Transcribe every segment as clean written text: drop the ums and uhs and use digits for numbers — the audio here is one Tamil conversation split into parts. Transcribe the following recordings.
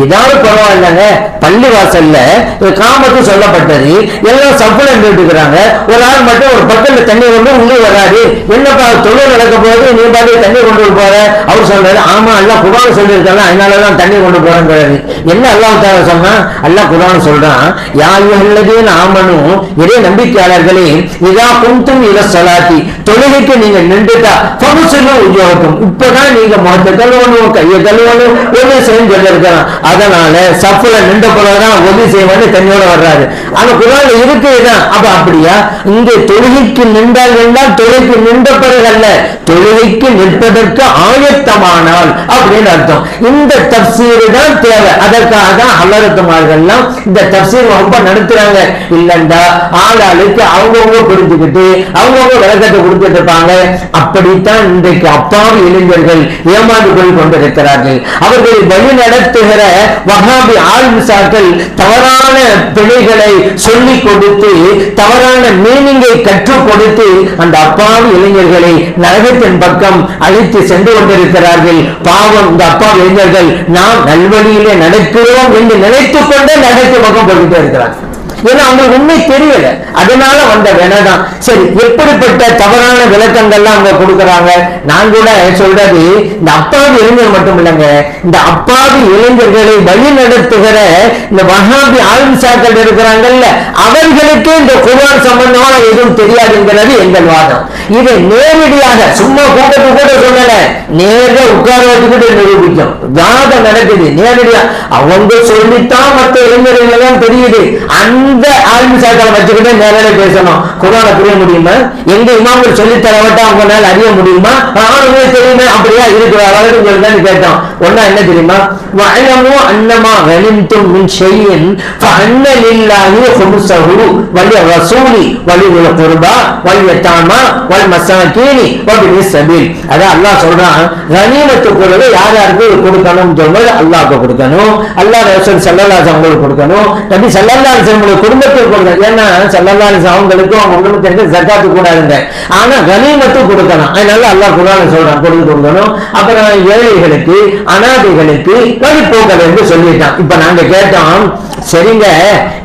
இதாவது பரவாயில்லைங்க, பள்ளி வாசல்ல காமத்து சொல்லப்பட்டது, எல்லாம் சப்புல நின்றுக்கிறாங்க, ஒரு ஆள் மட்டும் ஒரு பக்கத்துல தண்ணி கொண்டு உள்ளே வராது, என்னப்பா தொழில் நடக்க போது நீ பாட்டு தண்ணி கொண்டு போற? அவர் சொல்றாரு, ஆமா அல்லாஹ் குர்ஆன் சொல்லியிருக்காங்க, அதனாலதான் தண்ணி கொண்டு போறேங்கிறாரு. என்ன அல்லாஹ் தஆலா சொன்னா? அல்லாஹ் குர்ஆன் சொல்றான், யா அய்யுஹல்லதீன ஆமனூ, இறை நம்பிக்கையாளர்களே, இதா குன்தும் இல ஸலாத்தி, தொழுகைக்கு நீங்க நின்றுட்டா ஃபக்ஸிலு உஜூஹக்கும், இப்பதான் நீங்க முகத்தை கழுவணும், கையை கழுவணும், ஒது செய்யணும் சொல்லியிருக்கிறான். அதனால சஃப்ல நின்ற போலதான் ஒது செய்வன்னு தண்ணியோட வர்றாரு. அந்த குர்ஆன்ல இருக்குதான். அப்ப அப்படியா? இங்கே தொழுகைக்கு நின்றால் என்றால் தொழுகைக்கு நின்ற பிறகு அல்ல, தொழுகைக்கு நிற்பதற்கு ஆயத்தமானால் அப்படின்னு அர்த்தம். இந்த தஃப்சீர் தான் தேவை. அதற்காக தான் ஹலரத்துமார்கள்லாம் இந்த தஃப்சீர் வகுப்பை நடத்துறாங்க. இல்லண்டா ஆளாளுக்கு அவங்கவுங்க புரிஞ்சுக்கிட்டு அவங்கவுங்க விளக்கத்தை கொடுத்துட்டு இருப்பாங்க. அப்படித்தான் இன்றைக்கு அப்பாவி இளைஞர்கள் ஏமாந்து போய் கொண்டிருக்கிறார்கள். அவர்களை வழி நடத்துகிற வஹாபி ஆலிம்சாக்கள் தவறான பிழைகளை சொல்லிக் கொடுத்து தவறான மீனிங்கை கற்றுக் கொடுத்து அந்த அப்பாவி இளைஞர்களை நரகத்தின் பக்கம் அழைத்து சென்று கொண்டிருக்கிறார்கள். பாவம் இந்த அப்பாவி இளைஞர்கள் நாம் நல்வழியிலே நடக்கிறோம் என்று நினைத்துக் கொண்டே நரகத்தின் பக்கம் போய்கிட்டே இருக்கிறார்கள். ஏன்னா அவங்களுக்கு உண்மை தெரியல, அதனால வந்த வேணதான். சரி, எப்படிப்பட்ட தவறான விளக்கங்கள்லாம் அவங்க கொடுக்கறாங்க. நான் கூட சொல்றது, இந்த அப்பாவி இளைஞர் மட்டும் இல்லைங்க, இந்த அப்பாவி இளைஞர்களை வழி நடத்துகிற இந்த வஹாபி ஆலிம்சாக்கள் இருக்கிறாங்கல்ல, அவர்களுக்கு இந்த குர்ஆன் சம்பந்தமான எதுவும் தெரியாதுங்கிறது எங்கள் வாதம். இதை நேரடியாக சும்மா கூட்டத்து கூட சொல்லல, நேரடியாக உட்கார வச்சுக்கிட்டு நிரூபிக்கும் வாதம் நடக்குது. நேரடியா அவங்க சொல்லித்தான் மற்ற இளைஞர்கள் எல்லாம் தெரியுது. அந்த ஆலிம்சாக்களை வச்சுக்கிட்டு நேரடியாக பேசணும். குர்ஆனை புரிய முடியுமா? எங்க இமாம்கள் சொல்லி தரவட்டா அவங்களால அறிய முடியுமா? ஆளுமே தெரியுமா? அப்படியா இருக்கிற அளவுக்கு சொல்லி கேட்டோம். ஒன்னா என்ன தெரியுமா? வஅலமு அன்னமா கனிம்தும் மின் ஷைஇன் ஃபஅன்ன லில்லாஹி ஹும்ஸஹு வலிர்ரசூலி வலில் குர்பா வல்யதாமா வல் மசாகீனி வபினிஸ் சபீல். அத அல்லாஹ் சொல்றான், கனிமத்து பொருளை யார் யாருக்கு கொடுக்கணும் சொல்றது அல்லாஹ்க்கு கொடுக்கணும், அல்லாஹ் ரசூல் ஸல்லல்லாஹு அலைஹி வஸல்லம் கொடுக்கணும், நபி ஸல்லல்லாஹு அலைஹி வஸல்லம் குடும்பத்துக்கு கொடுக்கணும். ஏன்னா ஸல்லல்லாஹு அலைஹி வஸல்லம் அவங்களுக்கும் அவங்க குடும்பத்திற்கு ஜகாத் கூடாதுங்க, ஆனா கனிமத்து கொடுக்கணும். அதனால அல்லாஹ் குர்ஆன்ல சொல்றான் கொடுக்கணும். அப்புறம் ஏழைகளுக்கு அனாதைகளுக்கு வழிபோக்கல் என்று சொல்லிட்டான். இப்ப நாங்க கேட்டோம், சரிங்க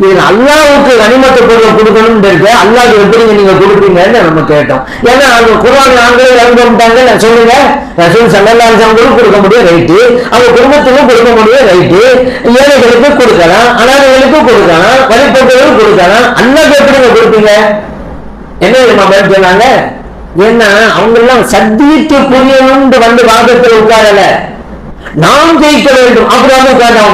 இது அல்லாஹ்வுக்கு கனிமத்து பொருள் கொடுக்கணும் இருக்கு, அல்லாஹ் எப்படி நீங்க கொடுப்பீங்கன்னு நம்ம கேட்டோம். ஏன்னா அவங்க குர்ஆன் நாங்களே இறங்கிட்டாங்க சொல்லுங்க, ரசூல் ஸல்லல்லாஹு அலைஹி வஸல்லம் கொடுக்க முடியும் ரைட்டு, அவங்க குடும்பத்துக்கும் கொடுக்க முடியும் ரைட்டு, ஏழைகளுக்கு கொடுக்கலாம், அனாதைகளுக்கு கொடுக்கலாம், வழிபோக்கலுக்கு கொடுக்கலாம், அல்லாஹ் எப்படி கொடுப்பீங்க? என்ன பதில் சொன்னாங்க? ஏன்னா அவங்க எல்லாம் சத்தியத்தை புரியணும் வந்து வாதத்தில் உட்காரல, நாம் ஜெயிக்க வேண்டும் அப்புறம்